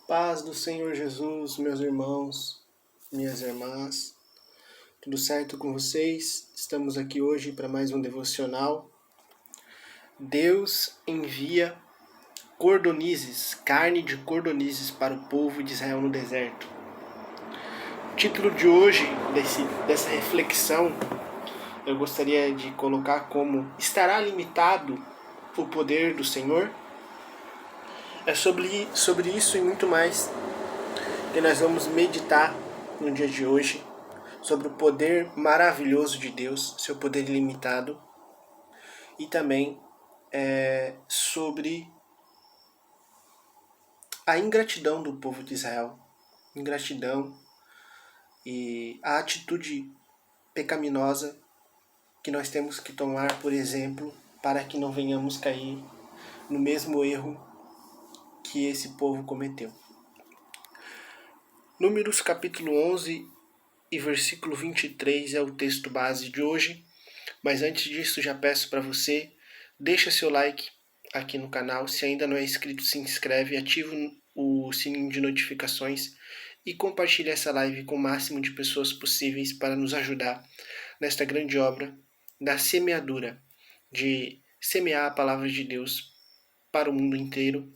Paz do Senhor Jesus, meus irmãos, minhas irmãs, tudo certo com vocês? Estamos aqui hoje para mais um devocional. Deus envia cordonizes, carne de cordonizes para o povo de Israel no deserto. O título de hoje, dessa reflexão, eu gostaria de colocar como: estará limitado o poder do Senhor? É sobre isso e muito mais que nós vamos meditar no dia de hoje, sobre o poder maravilhoso de Deus, seu poder ilimitado, e também sobre a ingratidão do povo de Israel, ingratidão e a atitude pecaminosa que nós temos que tomar, por exemplo, para que não venhamos cair no mesmo erro que esse povo cometeu. Números capítulo 11 e versículo 23 é o texto base de hoje, mas antes disso já peço para você, deixa seu like aqui no canal, se ainda não é inscrito se inscreve, ativa o sininho de notificações e compartilhe essa live com o máximo de pessoas possíveis para nos ajudar nesta grande obra da semeadura, de semear a palavra de Deus para o mundo inteiro.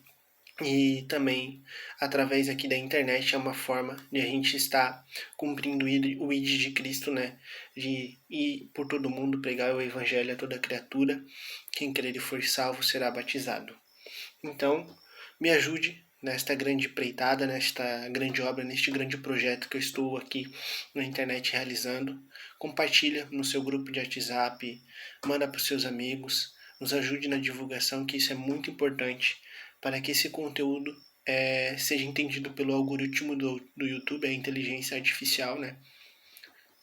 E também, através aqui da internet, é uma forma de a gente estar cumprindo o ID de Cristo, né? De ir por todo mundo, pregar o evangelho a toda criatura. Quem crer e for salvo será batizado. Então, me ajude nesta grande empreitada, nesta grande obra, neste grande projeto que eu estou aqui na internet realizando. Compartilha no seu grupo de WhatsApp, manda para os seus amigos, nos ajude na divulgação, que isso é muito importante para que esse conteúdo seja entendido pelo algoritmo do YouTube, a inteligência artificial, né?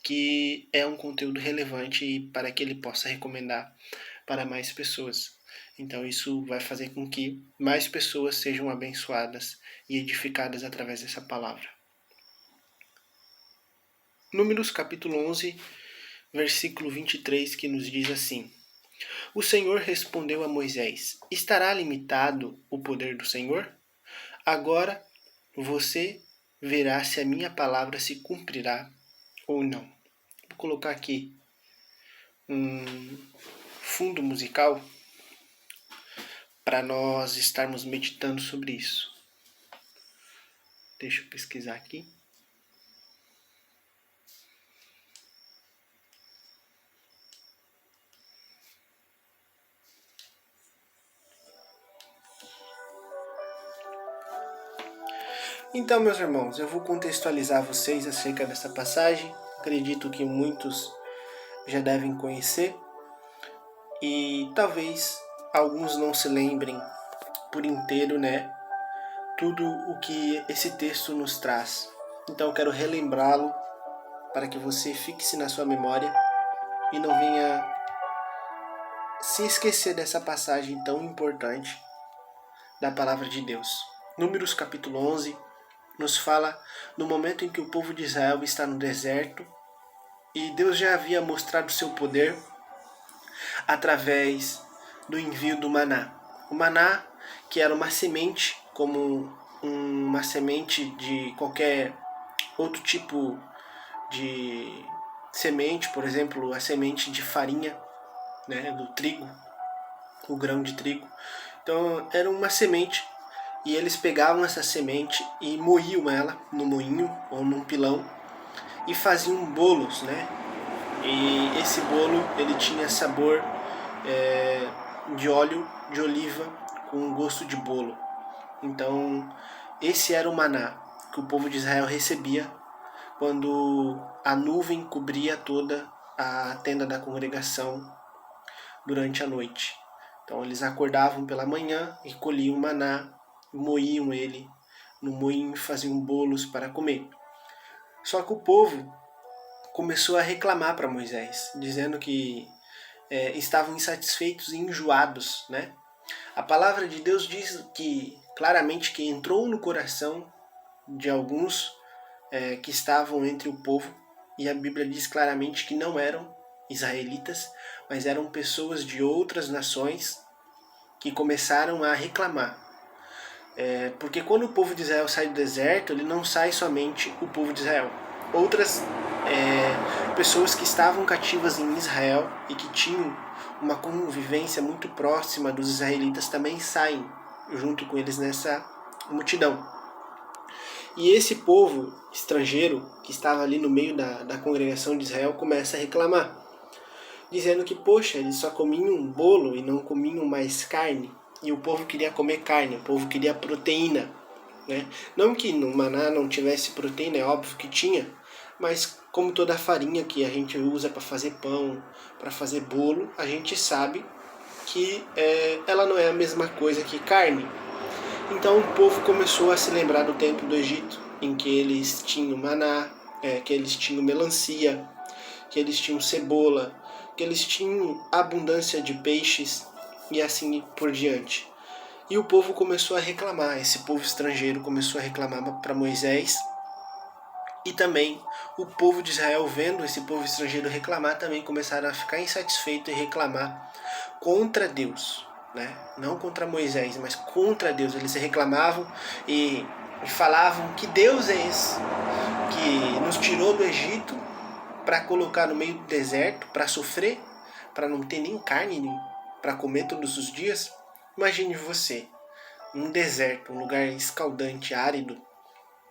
Que é um conteúdo relevante para que ele possa recomendar para mais pessoas. Então isso vai fazer com que mais pessoas sejam abençoadas e edificadas através dessa palavra. Números capítulo 11, versículo 23, que nos diz assim: O Senhor respondeu a Moisés: Estará limitado o poder do Senhor? Agora você verá se a minha palavra se cumprirá ou não. Vou colocar aqui um fundo musical para nós estarmos meditando sobre isso. Deixa eu pesquisar aqui. Então, meus irmãos, eu vou contextualizar vocês acerca dessa passagem. Acredito que muitos já devem conhecer e talvez alguns não se lembrem por inteiro, né? Tudo o que esse texto nos traz. Então, eu quero relembrá-lo para que você fixe na sua memória e não venha se esquecer dessa passagem tão importante da palavra de Deus. Números capítulo 11 nos fala no momento em que o povo de Israel está no deserto e Deus já havia mostrado seu poder através do envio do maná. O maná, que era uma semente, como uma semente de qualquer outro tipo de semente, por exemplo, a semente de farinha, né, do trigo, o grão de trigo. Então era uma semente e eles pegavam essa semente e moíam ela no moinho ou num pilão e faziam bolos, né? E esse bolo ele tinha sabor de óleo de oliva com gosto de bolo. Então esse era o maná que o povo de Israel recebia quando a nuvem cobria toda a tenda da congregação durante a noite. Então eles acordavam pela manhã e colhiam o maná, moíam ele no moinho e faziam bolos para comer. Só que o povo começou a reclamar para Moisés, dizendo que estavam insatisfeitos e enjoados, né? A palavra de Deus diz que claramente que entrou no coração de alguns que estavam entre o povo, e a Bíblia diz claramente que não eram israelitas, mas eram pessoas de outras nações que começaram a reclamar. Porque quando o povo de Israel sai do deserto, ele não sai somente o povo de Israel. Outras pessoas que estavam cativas em Israel e que tinham uma convivência muito próxima dos israelitas também saem junto com eles nessa multidão. E esse povo estrangeiro que estava ali no meio da congregação de Israel começa a reclamar, dizendo que, poxa, eles só comiam um bolo e não comiam mais carne. E o povo queria comer carne, o povo queria proteína, né? Não que no maná não tivesse proteína, é óbvio que tinha, mas como toda a farinha que a gente usa para fazer pão, para fazer bolo, a gente sabe que ela não é a mesma coisa que carne. Então o povo começou a se lembrar do tempo do Egito, em que eles tinham maná, que eles tinham melancia, que eles tinham cebola, que eles tinham abundância de peixes e assim por diante. E o povo começou a reclamar, esse povo estrangeiro começou a reclamar para Moisés, e também o povo de Israel, vendo esse povo estrangeiro reclamar, também começaram a ficar insatisfeitos e reclamar contra Deus, né? Não contra Moisés, mas contra Deus. Eles reclamavam e falavam que Deus é esse que nos tirou do Egito para colocar no meio do deserto, para sofrer, para não ter nem carne para comer todos os dias. Imagine você, num deserto, um lugar escaldante, árido,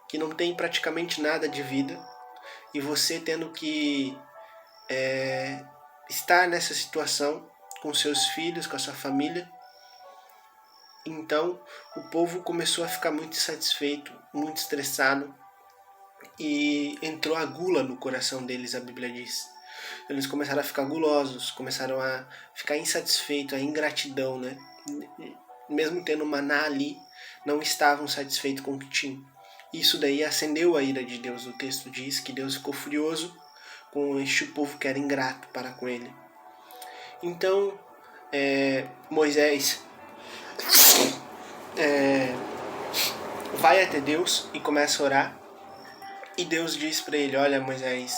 que não tem praticamente nada de vida, e você tendo que estar nessa situação com seus filhos, com a sua família. Então o povo começou a ficar muito insatisfeito, muito estressado, e entrou a gula no coração deles, a Bíblia diz. Eles começaram a ficar gulosos, começaram a ficar insatisfeitos, a ingratidão, né? Mesmo tendo maná ali, não estavam satisfeitos com o que tinham. Isso daí acendeu a ira de Deus. O texto diz que Deus ficou furioso com este povo que era ingrato para com ele. Então, Moisés vai até Deus e começa a orar. E Deus diz para ele: olha, Moisés,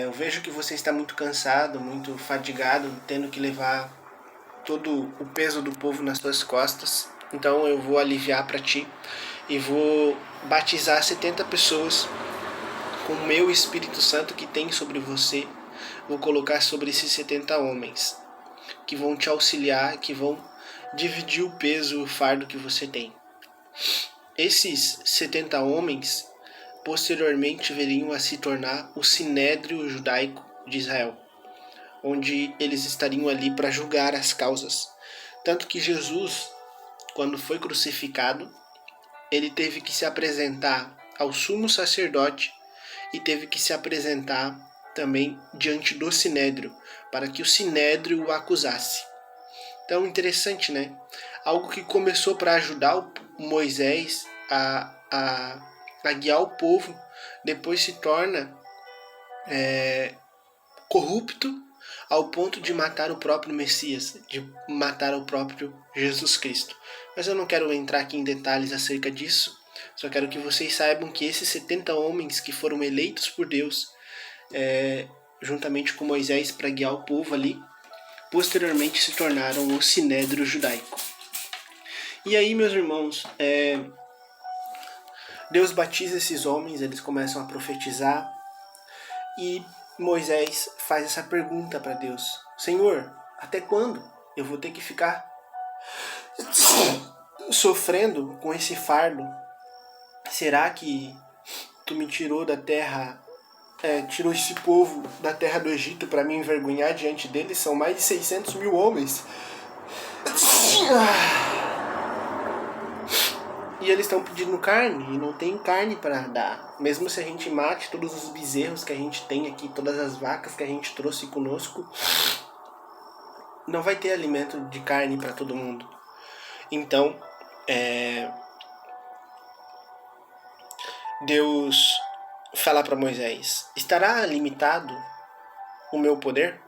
eu vejo que você está muito cansado, muito fadigado, tendo que levar todo o peso do povo nas suas costas. Então eu vou aliviar para ti e vou batizar 70 pessoas com o meu Espírito Santo que tem sobre você. Vou colocar sobre esses 70 homens que vão te auxiliar, que vão dividir o peso, o fardo que você tem. Esses 70 homens posteriormente viriam a se tornar o Sinédrio Judaico de Israel, onde eles estariam ali para julgar as causas. Tanto que Jesus, quando foi crucificado, ele teve que se apresentar ao sumo sacerdote e teve que se apresentar também diante do Sinédrio, para que o Sinédrio o acusasse. Então, interessante, né? Algo que começou para ajudar o Moisés a guiar o povo, depois se torna corrupto ao ponto de matar o próprio Messias, de matar o próprio Jesus Cristo. Mas eu não quero entrar aqui em detalhes acerca disso, só quero que vocês saibam que esses 70 homens que foram eleitos por Deus, juntamente com Moisés para guiar o povo ali, posteriormente se tornaram o Sinédrio Judaico. E aí, meus irmãos, Deus batiza esses homens, eles começam a profetizar, e Moisés faz essa pergunta para Deus: Senhor, até quando eu vou ter que ficar sofrendo com esse fardo? Será que tu me tirou da terra, tirou esse povo da terra do Egito para me envergonhar diante deles? São mais de 600 mil homens. E eles estão pedindo carne e não tem carne para dar. Mesmo se a gente mate todos os bezerros que a gente tem aqui, todas as vacas que a gente trouxe conosco, não vai ter alimento de carne para todo mundo. Então, Deus fala para Moisés: estará limitado o meu poder?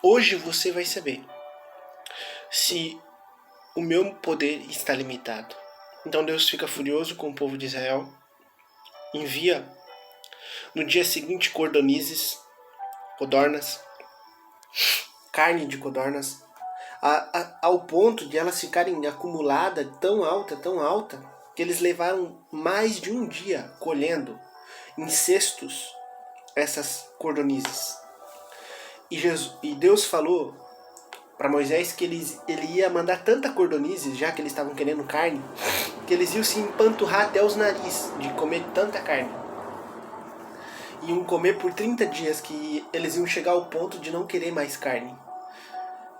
Hoje você vai saber se o meu poder está limitado. Então Deus fica furioso com o povo de Israel, envia no dia seguinte codornas, carne de codornas, ao ponto de elas ficarem acumuladas tão alta, que eles levaram mais de um dia colhendo em cestos essas cordonizes. E Deus falou para Moisés que ele ia mandar tanta cordonizes, já que eles estavam querendo carne, que eles iam se empanturrar até os narizes de comer tanta carne. Iam comer por 30 dias, que eles iam chegar ao ponto de não querer mais carne.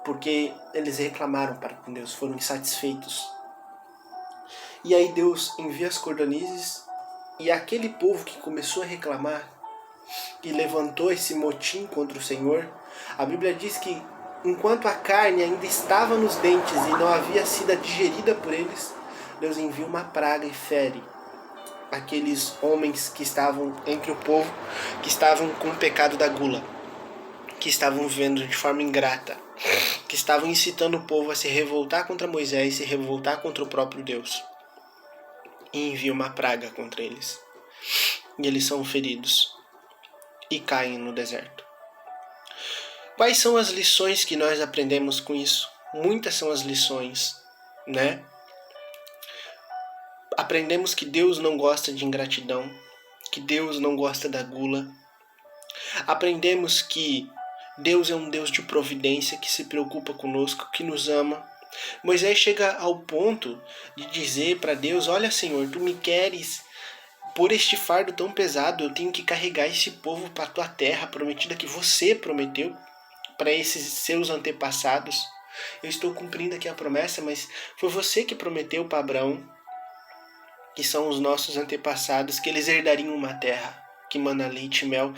Porque eles reclamaram para com Deus, foram insatisfeitos. E aí Deus envia as cordonizes, e aquele povo que começou a reclamar, que levantou esse motim contra o Senhor, a Bíblia diz que enquanto a carne ainda estava nos dentes e não havia sido digerida por eles, Deus envia uma praga e fere aqueles homens que estavam entre o povo, que estavam com o pecado da gula, que estavam vivendo de forma ingrata, que estavam incitando o povo a se revoltar contra Moisés, se revoltar contra o próprio Deus. E envia uma praga contra eles. E eles são feridos e caem no deserto. Quais são as lições que nós aprendemos com isso? Muitas são as lições, né? Aprendemos que Deus não gosta de ingratidão, que Deus não gosta da gula. Aprendemos que Deus é um Deus de providência, que se preocupa conosco, que nos ama. Moisés chega ao ponto de dizer para Deus: olha, Senhor, tu me queres por este fardo tão pesado, eu tenho que carregar esse povo para a tua terra prometida que você prometeu para esses seus antepassados. Eu estou cumprindo aqui a promessa, mas foi você que prometeu para Abraão, que são os nossos antepassados, que eles herdariam uma terra que mana leite e mel.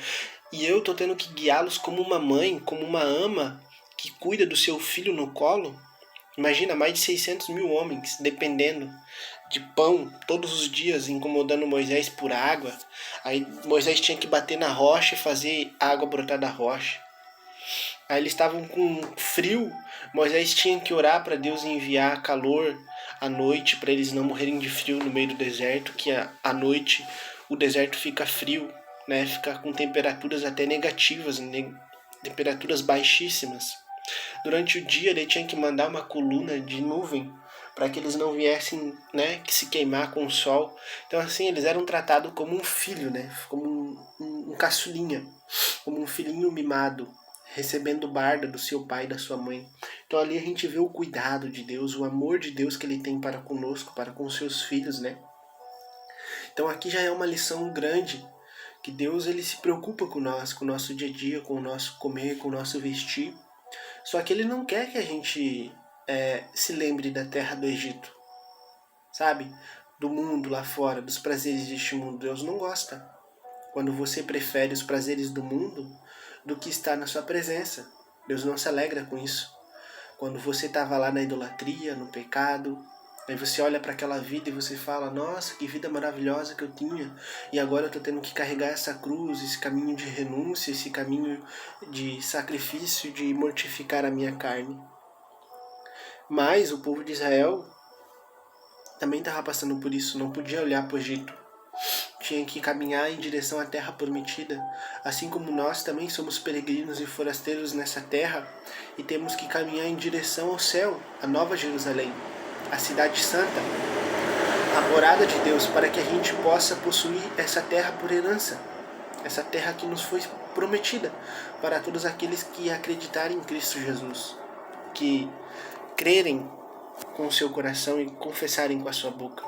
E eu estou tendo que guiá-los como uma mãe, como uma ama que cuida do seu filho no colo. Imagina, mais de 600 mil homens dependendo de pão todos os dias, incomodando Moisés por água. Aí Moisés tinha que bater na rocha e fazer água brotar da rocha. Aí eles estavam com frio, Moisés tinha que orar para Deus enviar calor à noite, para eles não morrerem de frio no meio do deserto, que à noite o deserto fica frio, né? Fica com temperaturas até negativas, temperaturas baixíssimas. Durante o dia ele tinha que mandar uma coluna de nuvem para que eles não viessem, né, que se queimar com o sol. Então assim, eles eram tratados como um filho, né, como um caçulinha, como um filhinho mimado, recebendo barda do seu pai e da sua mãe. Então ali a gente vê o cuidado de Deus, o amor de Deus que ele tem para conosco, para com seus filhos, né. Então aqui já é uma lição grande, que Deus ele se preocupa com nós, com o nosso dia a dia, com o nosso comer, com o nosso vestir. Só que ele não quer que a gente se lembre da terra do Egito, sabe? Do mundo lá fora, dos prazeres deste mundo. Deus não gosta quando você prefere os prazeres do mundo do que estar na sua presença. Deus não se alegra com isso. Quando você estava lá na idolatria, no pecado, aí você olha para aquela vida e você fala: nossa, que vida maravilhosa que eu tinha, e agora eu estou tendo que carregar essa cruz, esse caminho de renúncia, esse caminho de sacrifício, de mortificar a minha carne. Mas o povo de Israel também estava passando por isso, não podia olhar para o Egito, tinha que caminhar em direção à terra prometida, assim como nós também somos peregrinos e forasteiros nessa terra e temos que caminhar em direção ao céu, a Nova Jerusalém, a cidade santa, a morada de Deus, para que a gente possa possuir essa terra por herança, essa terra que nos foi prometida para todos aqueles que acreditarem em Cristo Jesus, que crerem com o seu coração e confessarem com a sua boca.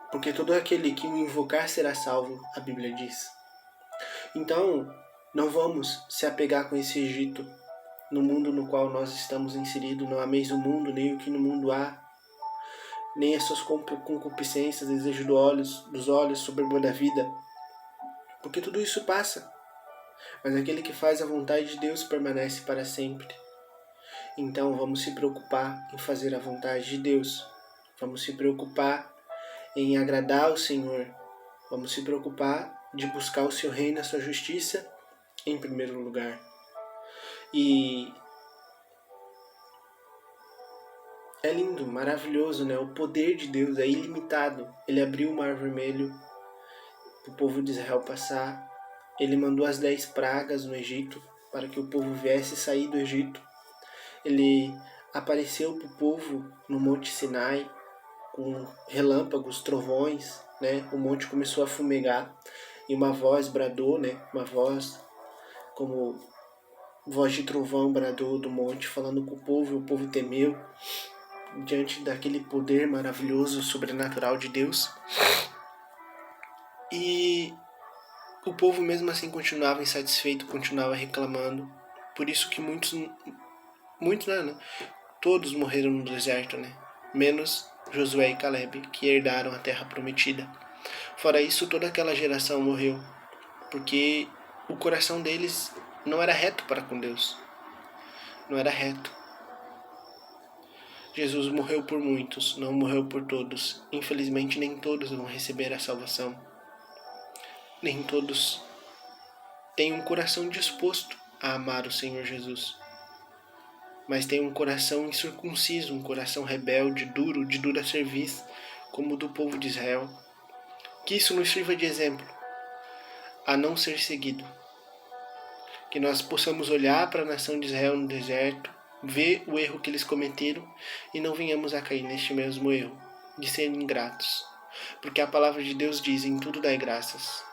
Porque todo aquele que o invocar será salvo, a Bíblia diz. Então, não vamos se apegar com esse Egito no mundo no qual nós estamos inseridos. Não ameis o mundo, nem o que no mundo há, nem as suas concupiscências, desejo dos olhos, soberba da vida. Porque tudo isso passa. Mas aquele que faz a vontade de Deus permanece para sempre. Então vamos se preocupar em fazer a vontade de Deus. Vamos se preocupar em agradar ao Senhor. Vamos se preocupar de buscar o seu reino e a sua justiça em primeiro lugar. E é lindo, maravilhoso, né? O poder de Deus é ilimitado. Ele abriu o Mar Vermelho para o povo de Israel passar. Ele mandou as 10 pragas no Egito para que o povo viesse sair do Egito. Ele apareceu para o povo no Monte Sinai, com relâmpagos, trovões, né? O monte começou a fumegar e uma voz bradou, né? Uma voz como voz de trovão bradou do monte, falando com o povo, e o povo temeu diante daquele poder maravilhoso, sobrenatural de Deus. E o povo mesmo assim continuava insatisfeito, continuava reclamando. Por isso que muitos né? Todos morreram no deserto, né? Menos Josué e Caleb, que herdaram a terra prometida. Fora isso, toda aquela geração morreu, porque o coração deles não era reto para com Deus. Não era reto. Jesus morreu por muitos, não morreu por todos. Infelizmente, nem todos vão receber a salvação. Nem todos têm um coração disposto a amar o Senhor Jesus. Mas tem um coração incircunciso, um coração rebelde, duro, de dura cerviz, como o do povo de Israel. Que isso nos sirva de exemplo, a não ser seguido. Que nós possamos olhar para a nação de Israel no deserto, ver o erro que eles cometeram e não venhamos a cair neste mesmo erro, de serem ingratos. Porque a palavra de Deus diz, em tudo dai graças.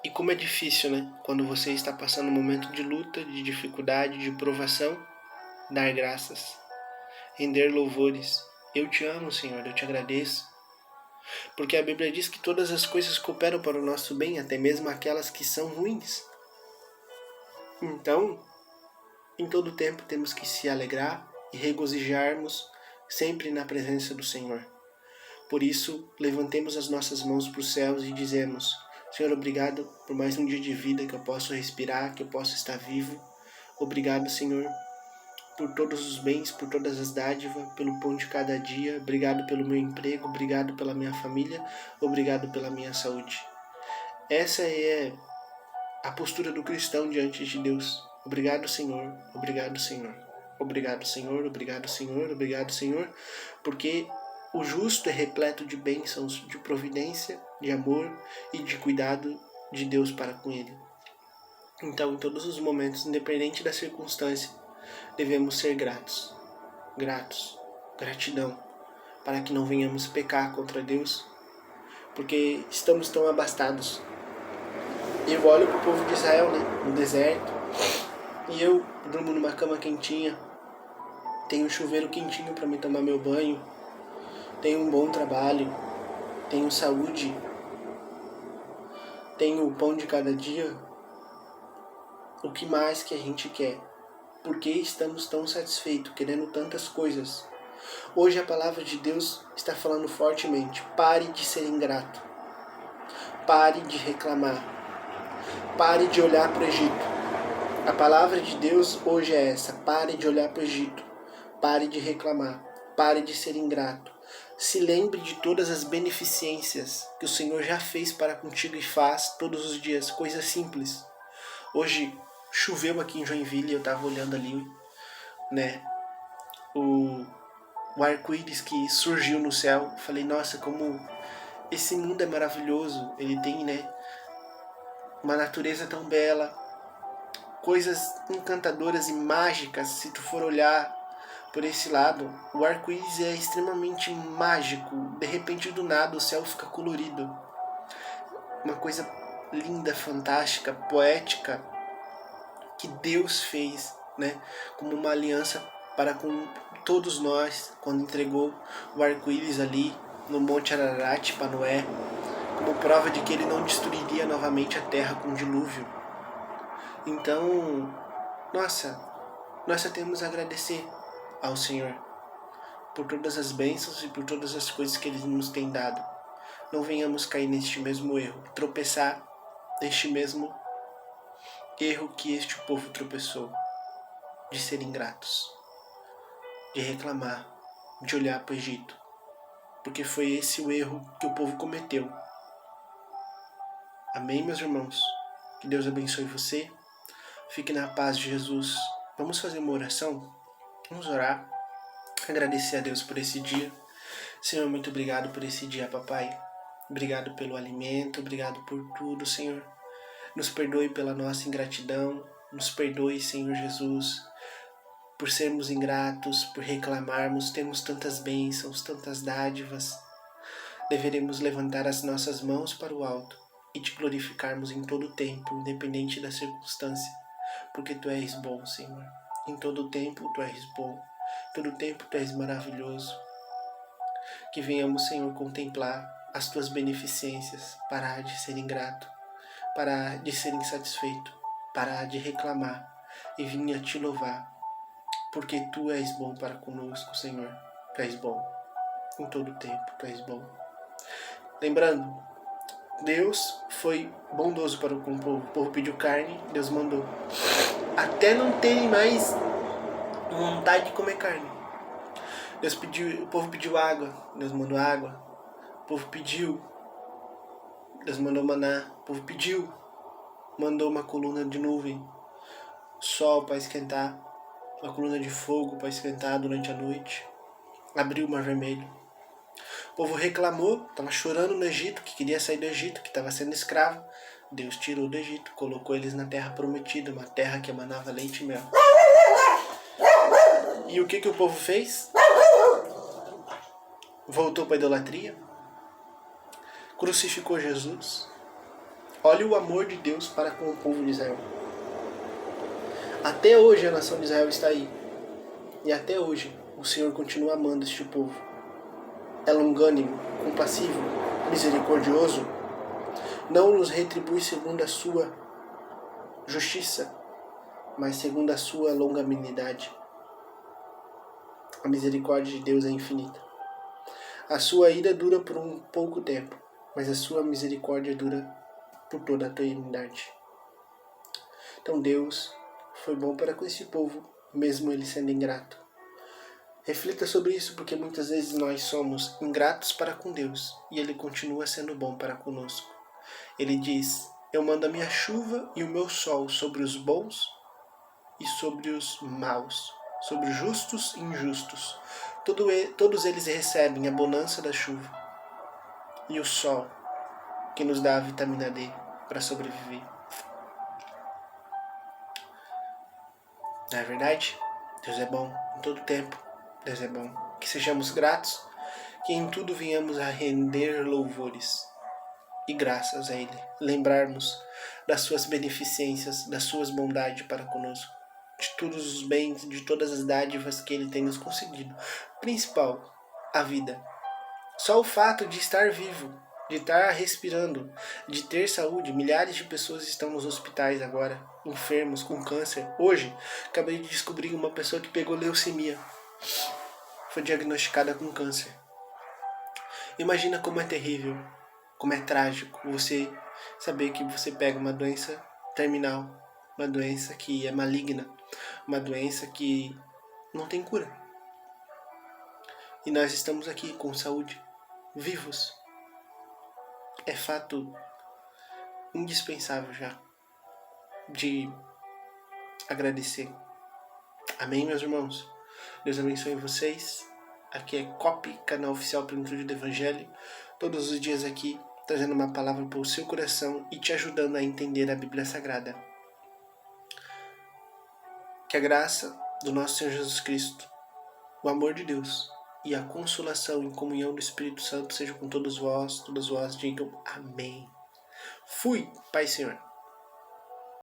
E como é difícil, né? Quando você está passando um momento de luta, de dificuldade, de provação, dar graças, render louvores. Eu te amo, Senhor, eu te agradeço. Porque a Bíblia diz que todas as coisas cooperam para o nosso bem, até mesmo aquelas que são ruins. Então, em todo tempo temos que se alegrar e regozijarmos sempre na presença do Senhor. Por isso, levantemos as nossas mãos para os céus e dizemos: Senhor, obrigado por mais um dia de vida que eu posso respirar, que eu posso estar vivo. Obrigado, Senhor, por todos os bens, por todas as dádivas, pelo pão de cada dia. Obrigado pelo meu emprego, obrigado pela minha família, obrigado pela minha saúde. Essa é a postura do cristão diante de Deus. Obrigado, Senhor, obrigado, Senhor. Obrigado, Senhor, obrigado, Senhor, obrigado, Senhor, porque o justo é repleto de bênçãos, de providência, de amor e de cuidado de Deus para com ele. Então, em todos os momentos, independente da circunstância, devemos ser gratos, gratidão, para que não venhamos pecar contra Deus, porque estamos tão abastados. Eu olho para o povo de Israel, né, no deserto, e eu durmo numa cama quentinha, tenho um chuveiro quentinho para me tomar meu banho, tenho um bom trabalho, tenho saúde, tenho o pão de cada dia. O que mais que a gente quer? Por que estamos tão satisfeitos, querendo tantas coisas? Hoje a palavra de Deus está falando fortemente. Pare de ser ingrato. Pare de reclamar. Pare de olhar para o Egito. A palavra de Deus hoje é essa. Pare de olhar para o Egito. Pare de reclamar. Pare de ser ingrato. Se lembre de todas as beneficências que o Senhor já fez para contigo e faz todos os dias. Coisas simples. Hoje choveu aqui em Joinville, eu estava olhando ali, né, o arco-íris que surgiu no céu. Falei, nossa, como esse mundo é maravilhoso. Ele tem, né, uma natureza tão bela, coisas encantadoras e mágicas. Se tu for olhar por esse lado, o arco-íris é extremamente mágico. De repente, do nada, o céu fica colorido. Uma coisa linda, fantástica, poética, que Deus fez, né, como uma aliança para com todos nós, quando entregou o arco-íris ali no Monte Ararat para Noé, como prova de que ele não destruiria novamente a terra com dilúvio. Então, nós só temos a agradecer ao Senhor por todas as bênçãos e por todas as coisas que Ele nos tem dado. Não venhamos cair neste mesmo erro, tropeçar neste mesmo erro que este povo tropeçou, de ser ingratos, de reclamar, de olhar para o Egito, porque foi esse o erro que o povo cometeu. Amém, meus irmãos? Que Deus abençoe você. Fique na paz de Jesus. Vamos fazer uma oração? Vamos orar. Agradecer a Deus por esse dia. Senhor, muito obrigado por esse dia, papai. Obrigado pelo alimento, obrigado por tudo, Senhor. Nos perdoe pela nossa ingratidão, Nos perdoe, Senhor Jesus, por sermos ingratos, por reclamarmos, temos tantas bênçãos, tantas dádivas. Deveremos levantar as nossas mãos para o alto e te glorificarmos em todo o tempo, independente da circunstância, porque tu és bom, Senhor. Em todo o tempo tu és bom, em todo o tempo tu és maravilhoso. Que venhamos, Senhor, contemplar as tuas beneficências, parar de ser ingrato, parar de ser insatisfeito, parar de reclamar e vir a te louvar, porque tu és bom para conosco, Senhor. Tu és bom em todo o tempo, tu és bom. Lembrando, Deus foi bondoso para com o povo. O povo pediu carne, Deus mandou. Até não terem mais vontade de comer carne. O povo pediu água, Deus mandou água. O povo pediu, Deus mandou maná. O povo pediu, mandou uma coluna de nuvem, sol para esquentar, uma coluna de fogo para esquentar durante a noite. Abriu o mar vermelho. O povo reclamou, estava chorando no Egito, que queria sair do Egito, que estava sendo escravo. Deus tirou do Egito, colocou eles na terra prometida, uma terra que emanava leite e mel. E o que o povo fez? Voltou para a idolatria, crucificou Jesus. Olha o amor de Deus para com o povo de Israel. Até hoje a nação de Israel está aí. E até hoje o Senhor continua amando este povo. É longânimo, compassivo, misericordioso. Não nos retribui segundo a sua justiça, mas segundo a sua longanimidade. A misericórdia de Deus é infinita. A sua ira dura por um pouco tempo, mas a sua misericórdia dura por toda a eternidade. Então Deus foi bom para com esse povo, mesmo ele sendo ingrato. Reflita sobre isso, porque muitas vezes nós somos ingratos para com Deus e Ele continua sendo bom para conosco. Ele diz: eu mando a minha chuva e o meu sol sobre os bons e sobre os maus, sobre justos e injustos. Todos eles recebem a bonança da chuva e o sol, que nos dá a vitamina D para sobreviver. Não é verdade? Deus é bom em todo tempo. Deus é bom. Que sejamos gratos, que em tudo venhamos a render louvores e graças a Ele. Lembrarmos das suas beneficências, das suas bondades para conosco, de todos os bens, de todas as dádivas que Ele tem nos concedido. Principal, a vida. Só o fato de estar vivo, de estar respirando, de ter saúde. Milhares de pessoas estão nos hospitais agora, enfermos, com câncer. Hoje, acabei de descobrir uma pessoa que pegou leucemia. Foi diagnosticada com câncer. Imagina como é terrível, como é trágico você saber que você pega uma doença terminal, uma doença que é maligna, uma doença que não tem cura. E nós estamos aqui com saúde, vivos. É fato indispensável já de agradecer. Amém, meus irmãos? Deus abençoe vocês. Aqui é COP, canal oficial Plenitude do Evangelho. Todos os dias aqui, trazendo uma palavra para o seu coração e te ajudando a entender a Bíblia Sagrada. Que a graça do nosso Senhor Jesus Cristo, o amor de Deus e a consolação e comunhão do Espírito Santo seja com todas vós digam amém. Fui, Pai Senhor.